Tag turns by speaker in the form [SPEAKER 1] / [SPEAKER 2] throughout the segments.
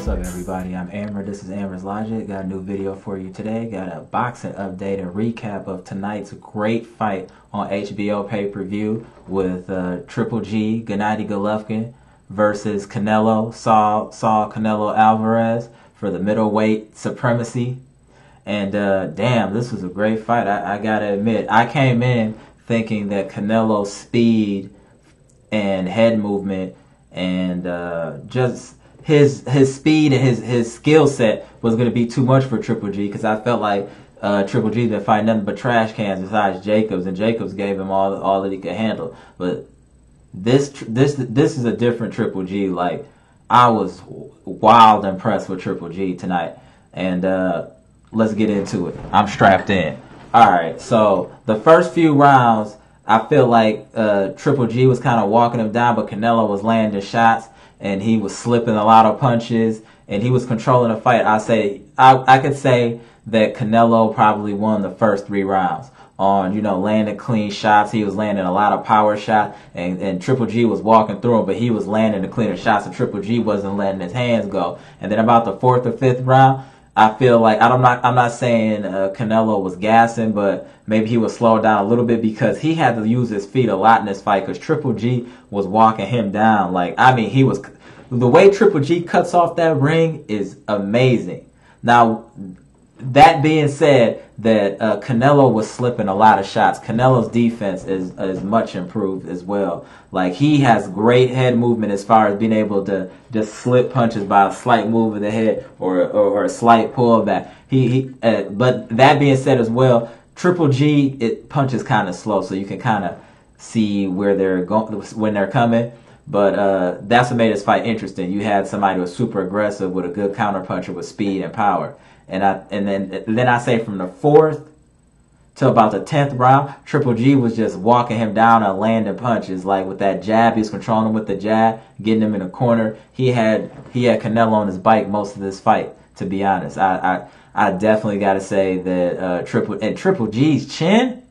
[SPEAKER 1] What's up, everybody? I'm Amara. This is Amara's Logic. Got a new video for you today. Got a boxing update and recap of tonight's great fight on HBO pay-per-view with Triple G, Gennady Golovkin versus Saul Canelo Alvarez for the middleweight supremacy. And damn, this was a great fight. I gotta admit, I came in thinking that Canelo's speed and head movement and just his speed and his skill set was going to be too much for Triple G, because I felt like Triple G been fighting nothing but trash cans besides Jacobs, and Jacobs gave him all that he could handle. But this is a different Triple G. Like, I was wild impressed with Triple G tonight, and let's get into it. I'm strapped in. All right, so the first few rounds, I feel like Triple G was kind of walking him down, but Canelo was landing shots, and he was slipping a lot of punches, and he was controlling the fight. I could say that Canelo probably won the first 3 rounds on, landing clean shots. He was landing a lot of power shots, and Triple G was walking through him, but he was landing the cleaner shots, and Triple G wasn't letting his hands go. And then about the 4th or 5th round, I feel like, I'm not saying Canelo was gassing, but maybe he was slowed down a little bit because he had to use his feet a lot in this fight, because Triple G was walking him down. Like, I mean, the way Triple G cuts off that ring is amazing. Now, that being said, that Canelo was slipping a lot of shots. Canelo's defense is much improved as well. Like, he has great head movement as far as being able to just slip punches by a slight move of the head or a slight pullback. But that being said as well, Triple G, it punches kind of slow, so you can kind of see where they're going when they're coming. But that's what made this fight interesting. You had somebody who was super aggressive with a good counterpuncher with speed and power. And then I say from the 4th to about the 10th round, Triple G was just walking him down and landing punches. Like, with that jab, he was controlling him with the jab, getting him in the corner. He had Canelo on his bike most of this fight, to be honest. I definitely got to say that Triple G's chin,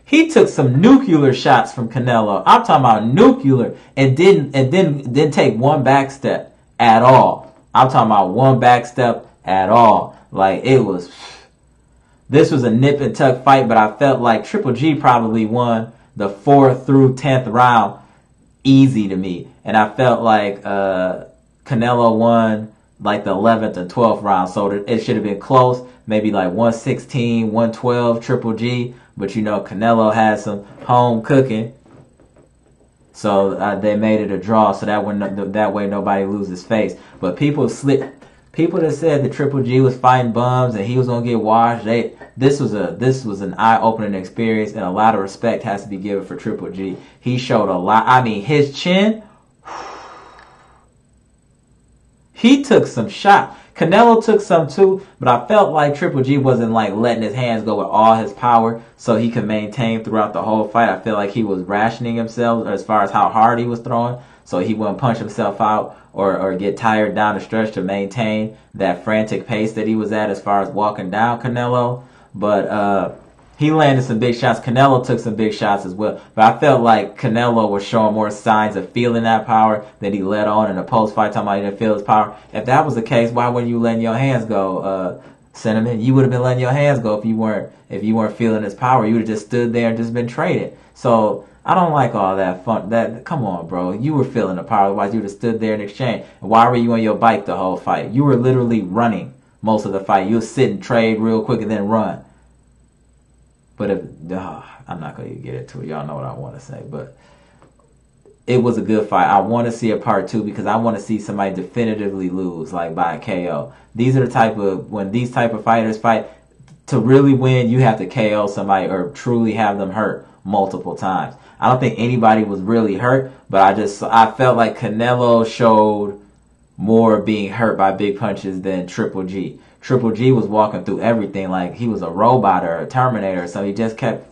[SPEAKER 1] he took some nuclear shots from Canelo. I'm talking about nuclear, and didn't take one back step at all. I'm talking about one back step at all. Like, this was a nip and tuck fight, but I felt like Triple G probably won the 4th through 10th round easy to me. And I felt like Canelo won like the 11th and 12th round. So it should have been close, maybe like 116, 112 Triple G. But Canelo had some home cooking. So they made it a draw, so that way nobody loses face. But people that said that Triple G was fighting bums and he was gonna get washed, this was an eye-opening experience, and a lot of respect has to be given for Triple G. He showed a lot. I mean, his chin, he took some shots. Canelo took some too, but I felt like Triple G wasn't like letting his hands go with all his power so he could maintain throughout the whole fight. I feel like he was rationing himself as far as how hard he was throwing, so he wouldn't punch himself out or get tired down the stretch to maintain that frantic pace that he was at as far as walking down Canelo. But he landed some big shots. Canelo took some big shots as well. But I felt like Canelo was showing more signs of feeling that power than he let on in the post-fight, talking about he didn't feel his power. If that was the case, why wouldn't you letting your hands go, Cinnamon? You would have been letting your hands go if you weren't feeling his power. You would have just stood there and just been traded. So I don't like all that fun. Come on, bro. You were feeling the power. Otherwise, you would have stood there in exchange. Why were you on your bike the whole fight? You were literally running most of the fight. You would sit and trade real quick and then run. But I'm not going to get into it. Y'all know what I want to say. But it was a good fight. I want to see a part 2 because I want to see somebody definitively lose, like by a KO. These are when these type of fighters fight, to really win, you have to KO somebody or truly have them hurt multiple times. I don't think anybody was really hurt, but I felt like Canelo showed more being hurt by big punches than Triple G. Triple G was walking through everything like he was a robot or a Terminator, so he just kept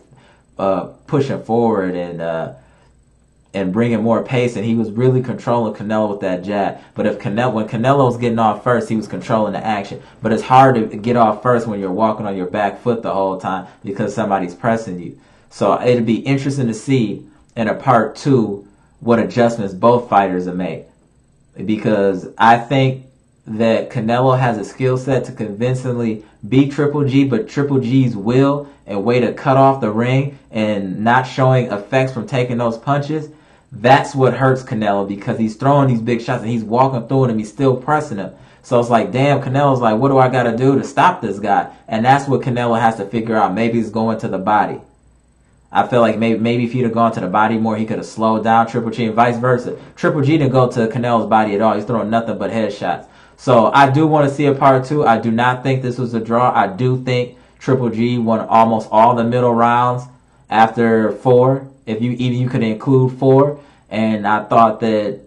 [SPEAKER 1] pushing forward and bringing more pace, and he was really controlling Canelo with that jab. But when Canelo was getting off first, he was controlling the action. But it's hard to get off first when you're walking on your back foot the whole time because somebody's pressing you. So it'd be interesting to see in a part 2 what adjustments both fighters have made. because I think that Canelo has a skill set to convincingly beat Triple G, but Triple G's will and way to cut off the ring and not showing effects from taking those punches, that's what hurts Canelo, because he's throwing these big shots and he's walking through them, he's still pressing them. So it's like, damn, Canelo's like, what do I got to do to stop this guy? And that's what Canelo has to figure out. Maybe he's going to the body. I feel like maybe if he'd have gone to the body more, he could have slowed down Triple G, and vice versa. Triple G didn't go to Canelo's body at all. He's throwing nothing but headshots. So I do want to see a part 2. I do not think this was a draw. I do think Triple G won almost all the middle rounds after 4, if you could include 4. And I thought that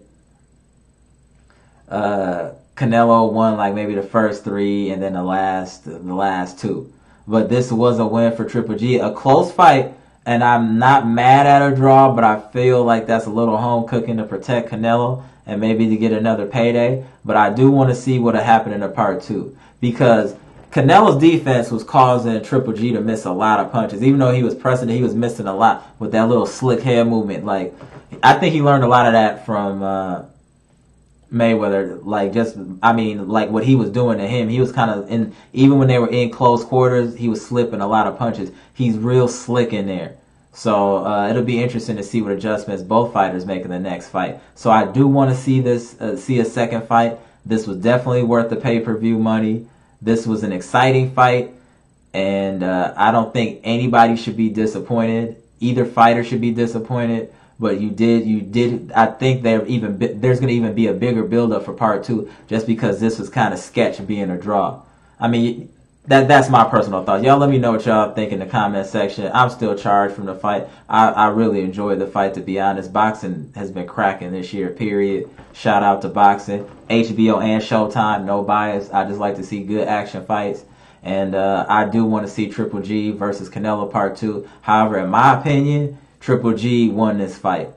[SPEAKER 1] Canelo won like maybe the first 3 and then the last 2. But this was a win for Triple G. A close fight, and I'm not mad at a draw, but I feel like that's a little home cooking to protect Canelo and maybe to get another payday. But I do want to see what happened in the part 2, because Canelo's defense was causing Triple G to miss a lot of punches. Even though he was pressing it, he was missing a lot with that little slick head movement. Like, I think he learned a lot of that from Mayweather. Like, like what he was doing to him. He was kind of in, even when they were in close quarters, he was slipping a lot of punches. He's real slick in there. So it'll be interesting to see what adjustments both fighters make in the next fight. So I do want to see see a second fight. This was definitely worth the pay-per-view money. This was an exciting fight, and I don't think anybody should be disappointed. Either fighter should be disappointed. But you did. I think there's going to even be a bigger build-up for part 2, just because this was kind of sketch being a draw. I mean, that's my personal thoughts. Y'all let me know what y'all think in the comment section. I'm still charged from the fight. I really enjoyed the fight, to be honest. Boxing has been cracking this year, period. Shout out to boxing. HBO and Showtime, no bias. I just like to see good action fights. And I do want to see Triple G versus Canelo part 2. However, in my opinion, Triple G won this fight,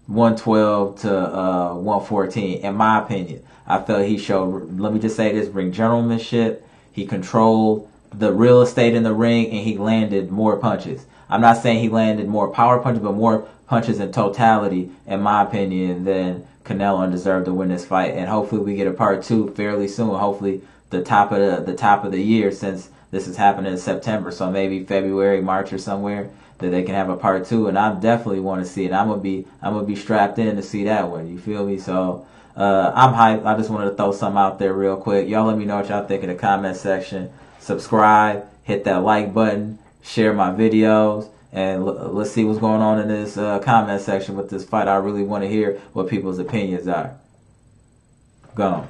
[SPEAKER 1] 112 to 114. In my opinion, I felt he showed, let me just say this, ring gentlemanship. He controlled the real estate in the ring, and he landed more punches. I'm not saying he landed more power punches, but more punches in totality, in my opinion, than Canelo, and deserved to win this fight. And hopefully we get a part 2 fairly soon. Hopefully the top of the year, since this is happening in September, so maybe February, March, or somewhere, that they can have a part 2, and I definitely want to see it. I'm gonna be strapped in to see that one. You feel me? So I'm hyped. I just wanted to throw something out there real quick. Y'all let me know what y'all think in the comment section. Subscribe, hit that like button, share my videos, and let's see what's going on in this comment section with this fight. I really want to hear what people's opinions are. Gone.